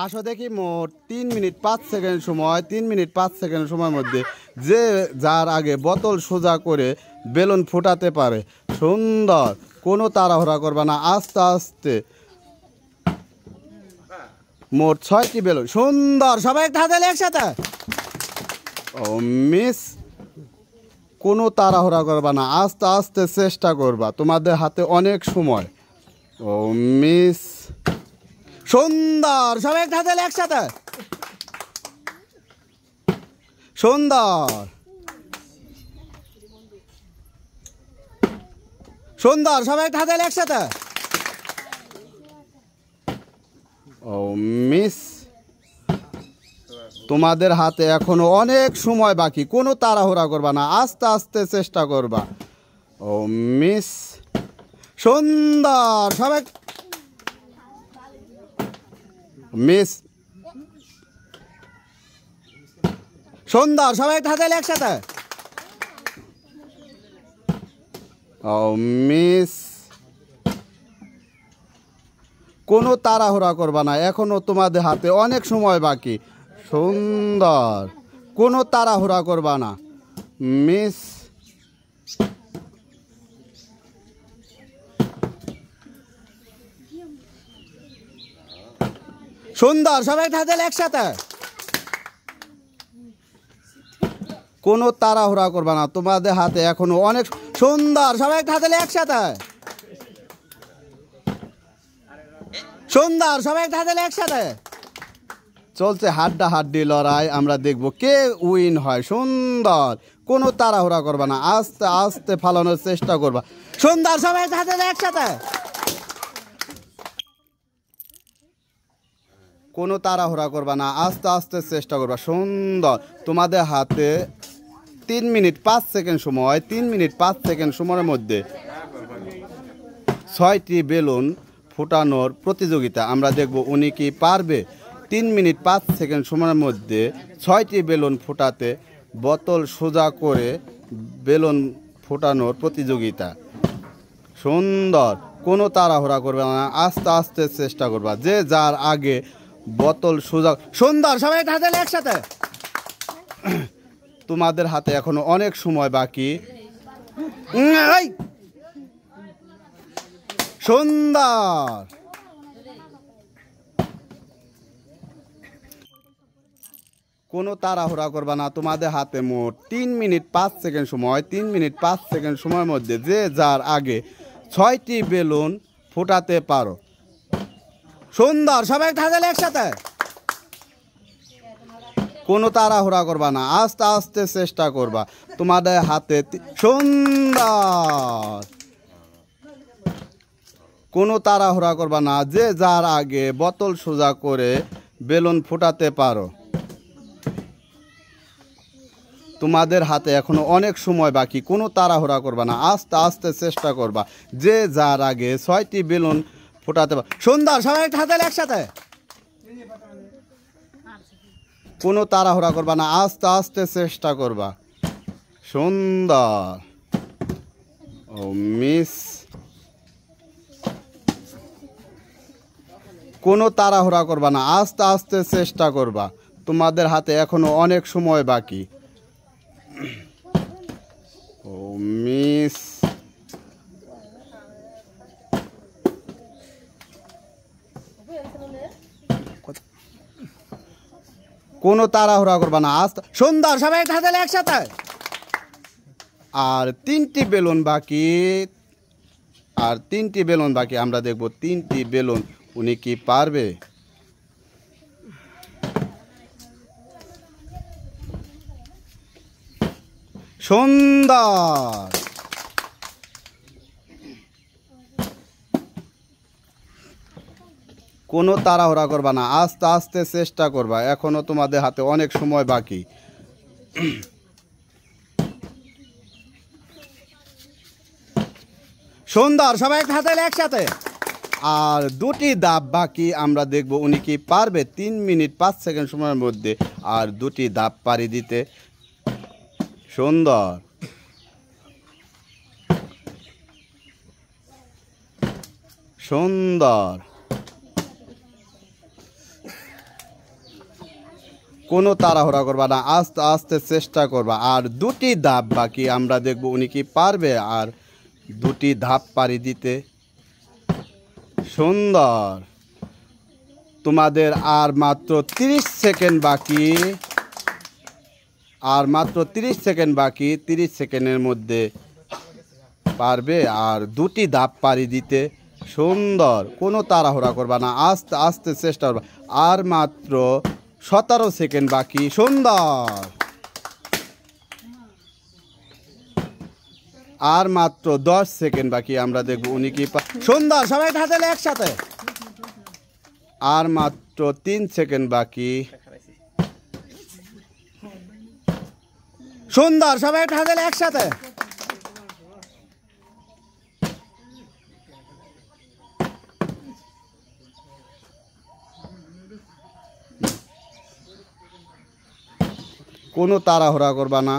আসো দেখি মোট 3 মিনিট 5 সেকেন্ড সময়, 3 মিনিট 5 সেকেন্ড সময়ের মধ্যে যে যার আগে বোতল সোজা করে বেলুন ফুটাতে পারে। সুন্দর, কোনো তাড়াহুড়া করবা না, আস্তে আস্তে। মোট 6টি বেলুন। সুন্দর, সবাই হাতে একসাথে। ও মিস, কোনো তাড়াহুড়া করবা না, আস্তে আস্তে চেষ্টা করবা, তোমাদের হাতে অনেক সময়। ও মিস, সুন্দর, সবাই হাতে একসাথে। সুন্দর, সুন্দর, সবাই হাতে একসাথে। ও মিস, তোমাদের হাতে এখনো অনেক সময় বাকি, কোনো তাড়াহুড়া করবা না, আস্তে আস্তে চেষ্টা করবা। ও মিস, সুন্দর, সবাই মিস, সুন্দর, সবাই হাতে একসাথে। ও মিস, কোনো তাড়াহুড়া করবা না, এখনো তোমাদের হাতে অনেক সময় বাকি। সুন্দর, কোনো তাড়াহুড়া করবা না। মিস, সুন্দর, সবাই হাতে একসাথে। কোনো তাড়াহুড়া করবা না, তোমাদের হাতে এখনো অনেক। সুন্দর, সবাই হাতে একসাথে। সুন্দর, সবাই হাতে একসাথে। চলছে হাড্ডাহাড্ডি লড়াই, আমরা দেখব কে উইন হয়। সুন্দর, কোনো তাড়াহুড়া করবা না, আস্তে আস্তে ফালানোর চেষ্টা করবা। সুন্দর, সবাই হাতে একসাথে। কোনো তাড়াহুড়া করবা না, আস্তে আস্তে চেষ্টা করবা। সুন্দর, তোমাদের হাতে 3 মিনিট 5 সেকেন্ড সময়, 3 মিনিট 5 সেকেন্ড সময়ের মধ্যে 6টি বেলুন ফুটানোর প্রতিযোগিতা। আমরা দেখব উনি কি পারবে। 3 মিনিট 5 সেকেন্ড সময়ের মধ্যে 6টি বেলুন ফুটাতে, বোতল সোজা করে বেলুন ফুটানোর প্রতিযোগিতা। সুন্দর, কোনো তাড়াহুড়া করবে না, আস্তে আস্তে চেষ্টা করবা, যে যার আগে বোতল সোজা। সুন্দর, সবাই হাতে একসাথে। তোমাদের হাতে এখনো অনেক সময় বাকি। সুন্দর, কোনো তাড়াহুড়া করবা না, তোমাদের হাতে মোট 3 মিনিট 5 সেকেন্ড সময়, 3 মিনিট 5 সেকেন্ড সময়ের মধ্যে যে যার আগে 6টি বেলুন ফুটাতে পারো। সুন্দর, সবাই হাতে একসাথে। কোনো তাড়াহুড়া করবা না, আস্তে আস্তে চেষ্টা করবা, তোমাদের হাতে। সুন্দর, কোনো তাড়াহুড়া করবা না, যে যার আগে বোতল সোজা করে বেলুন ফুটাতে পারো। তোমাদের হাতে এখনো অনেক সময় বাকি, কোনো তাড়াহুড়া করবা না, আস্তে আস্তে চেষ্টা করবা, যে যার আগে 6টি বেলুন ফুটাতে পারো। সুন্দর, সবাই হাতে একসাথে। কোনো তাড়াহুড়া করবা না, আস্তে আস্তে চেষ্টা করবা। সুন্দর, ও মিস, কোনো তাড়াহুড়া করবা না, আস্তে আস্তে চেষ্টা করবা, তোমাদের হাতে এখনো অনেক সময় বাকি। ও মিস, কোনো তাড়াহুড়া করবা না, আস্তে। সুন্দর, সবাই হাতে একসাথে। আর 3টি বেলুন বাকি, আর 3টি বেলুন বাকি, আমরা দেখব 3টি বেলুন উনি কি পারবে। সুন্দর, কোনো তাড়াহুড়া করবা না, আস্তে আস্তে চেষ্টা করবা, এখনো তোমাদের হাতে অনেক সময় বাকি। সুন্দর, সবাই হাতে একসাথে। আর 2টি ধাপ বাকি, আমরা দেখব উনি কি পারবে 3 মিনিট 5 সেকেন্ড সময়ের মধ্যে আর 2টি ধাপ পাড়ি দিতে। সুন্দর, সুন্দর। কোনো তাড়াহুড়া করবা না, আস্তে আস্তে চেষ্টা করবা। আর দুটি ধাপ বাকি, আমরা দেখব উনি কি পারবে আর দুটি ধাপ পাড়ি দিতে। সুন্দর। তোমাদের আর মাত্র 30 সেকেন্ড বাকি, আর মাত্র 30 সেকেন্ড বাকি। 30 সেকেন্ডের মধ্যে পারবে আর দুটি ধাপ পাড়ি দিতে। সুন্দর। কোনো তাড়াহুড়া করবা না, আস্তে আস্তে চেষ্টা করবা। আর মাত্র 17 সেকেন্ড বাকি। সুন্দর। আর মাত্র 10 সেকেন্ড বাকি, আমরা দেখব উনি কি সুন্দর। সবাই হাতে একসাথে। আর মাত্র 3 সেকেন্ড বাকি। সুন্দর। সবাই হাতে একসাথে। কোনো তাড়াহুড়া করবা না।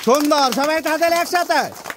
সুন্দর। সবাই হাতে একসাথে।